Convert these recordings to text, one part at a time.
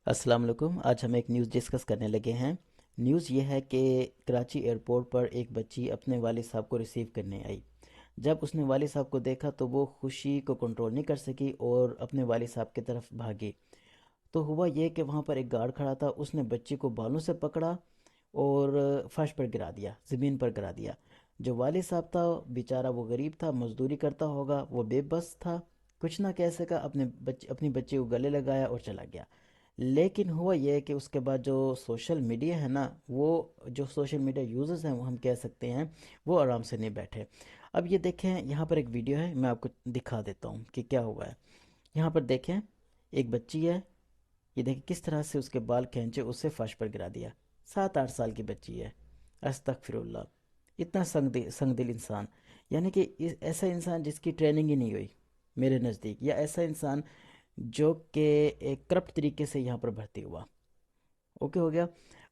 السلام علیکم۔ آج ہم ایک نیوز ڈسکس کرنے لگے ہیں۔ نیوز یہ ہے کہ کراچی ایئرپورٹ پر ایک بچی اپنے والد صاحب کو ریسیو کرنے آئی۔ جب اس نے والد صاحب کو دیکھا تو وہ خوشی کو کنٹرول نہیں کر سکی اور اپنے والد صاحب کی طرف بھاگی۔ تو ہوا یہ کہ وہاں پر ایک گارڈ کھڑا تھا، اس نے بچی کو بالوں سے پکڑا اور فرش پر گرا دیا، زمین پر گرا دیا۔ جو والد صاحب تھا بیچارہ، وہ غریب تھا، مزدوری کرتا ہوگا، وہ بے بس تھا، کچھ نہ کہہ سکا، اپنی بچی کو گلے لگایا اور چلا گیا۔ لیکن ہوا یہ کہ اس کے بعد جو سوشل میڈیا ہے نا، وہ جو سوشل میڈیا یوزرز ہیں، وہ ہم کہہ سکتے ہیں، وہ آرام سے نہیں بیٹھے۔ اب یہ دیکھیں، یہاں پر ایک ویڈیو ہے، میں آپ کو دکھا دیتا ہوں کہ کیا ہوا ہے۔ یہاں پر دیکھیں، ایک بچی ہے، یہ دیکھیں کس طرح سے اس کے بال کھینچے اسے فرش پر گرا دیا۔ 7 8 سال کی بچی ہے۔ استغفر اللہ! اتنا سنگ دل انسان، یعنی کہ ایسا انسان جس کی ٹریننگ ہی نہیں ہوئی میرے نزدیک، یا ایسا انسان جو کہ ایک کرپٹ طریقے سے یہاں پر بھرتی ہوا۔ اوکے، ہو گیا۔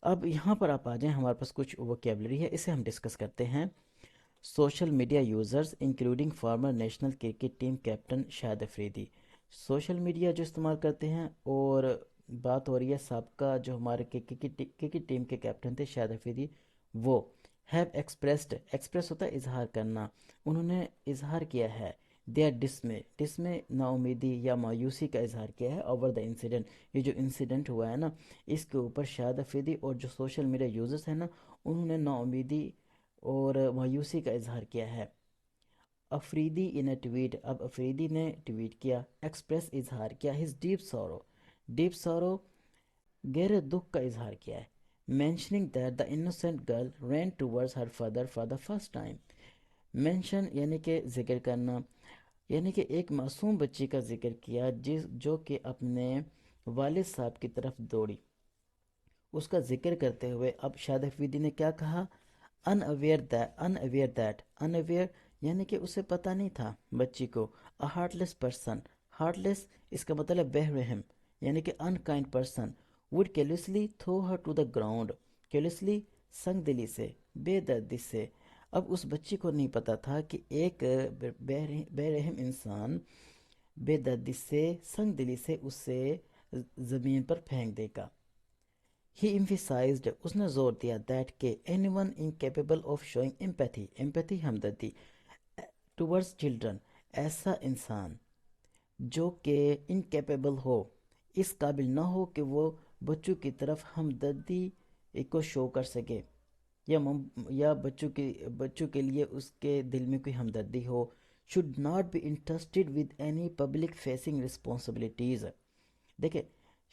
اب یہاں پر آپ آ جائیں، ہمارے پاس کچھ ووکیبلری ہے، اسے ہم ڈسکس کرتے ہیں۔ Social media users including former national cricket team captain Shahid Afridi. Social media جو استعمال کرتے ہیں، اور بات ہو رہی ہے سابقہ جو ہمارے کرکٹ ٹیم کے کیپٹن تھے شاہد افریدی، وہ ہیو ایکسپریسڈ، ایکسپریس ہوتا ہے اظہار کرنا، انہوں نے اظہار کیا ہے، دے آر ڈس میں نا امیدی یا مایوسی کا اظہار کیا ہے اوور دا انسیڈنٹ، یہ جو انسیڈنٹ ہوا ہے نا، اس کے اوپر شاہد افریدی اور جو سوشل میڈیا یوزرز ہیں نا، انہوں نے نا امیدی اور مایوسی کا اظہار کیا ہے۔ افریدی ان اے ٹویٹ، اب افریدی نے ٹویٹ کیا، ایکسپریس اظہار کیا، ہز ڈیپ سورو گہرے دکھ کا اظہار کیا ہے، mentioning that the innocent girl ran towards her father for the first time. Mention یعنی کہ ذکر کرنا، یعنی کہ ایک معصوم بچی کا ذکر کیا جو کہ اپنے والد صاحب کی طرف دوڑی۔ اس کا ذکر کرتے ہوئے اب شاہد افریدی نے کیا کہا؟ ان اویئر یعنی کہ اسے پتہ نہیں تھا بچی کو۔ Heartless person, heartless اس کا مطلب بے رحم، یعنی کہ unkind person who carelessly threw her to the ground, carelessly سنگ دلی سے، بے دردی سے۔ اب اس بچی کو نہیں پتا تھا کہ ایک بے رحم انسان بے دردی سے، سنگ دلی سے اسے زمین پر پھینک دے گا۔ He emphasized، اس نے زور دیا، that کہ anyone incapable of showing empathy ہمدردی towards children، ایسا انسان جو کہ انکیپیبل ہو، اس قابل نہ ہو کہ وہ بچوں کی طرف ہمدردی کو شو کر سکے، یا بچوں کے لیے اس کے دل میں کوئی ہمدردی ہو، should not be entrusted with any public facing responsibilities۔ دیکھیں،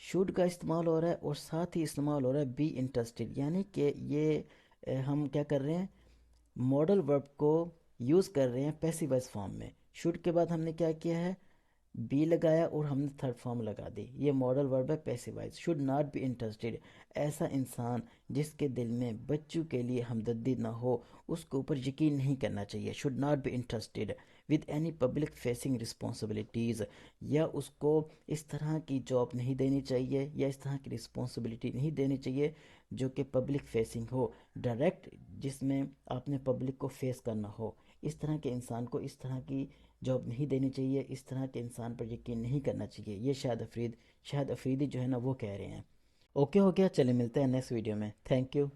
شوڈ کا استعمال ہو رہا ہے اور ساتھ ہی استعمال ہو رہا ہے بی انٹرسٹڈ، یعنی کہ یہ ہم کیا کر رہے ہیں، ماڈل ورب کو یوز کر رہے ہیں پیسیو وائس فارم میں۔ شوڈ کے بعد ہم نے کیا کیا ہے، بی لگایا اور ہم نے تھرڈ فارم لگا دی، یہ ماڈل ورب ہے passive voice. Should not be interested, ایسا انسان جس کے دل میں بچوں کے لیے ہمدردی نہ ہو، اس کے اوپر یقین نہیں کرنا چاہیے۔ Should not be interested with any public facing responsibilities, یا اس کو اس طرح کی جاب نہیں دینی چاہیے، یا اس طرح کی رسپانسبلٹی نہیں دینی چاہیے جو کہ پبلک فیسنگ ہو، ڈائریکٹ، جس میں آپ نے پبلک کو فیس کرنا ہو۔ اس طرح کے انسان کو اس طرح کی جاب نہیں دینی چاہیے، اس طرح کے انسان پر یقین نہیں کرنا چاہیے، یہ شاہد افریدی جو ہے نا وہ کہہ رہے ہیں۔ اوکے، ہو گیا، چلے ملتے ہیں نیکسٹ ویڈیو میں، تھینک یو۔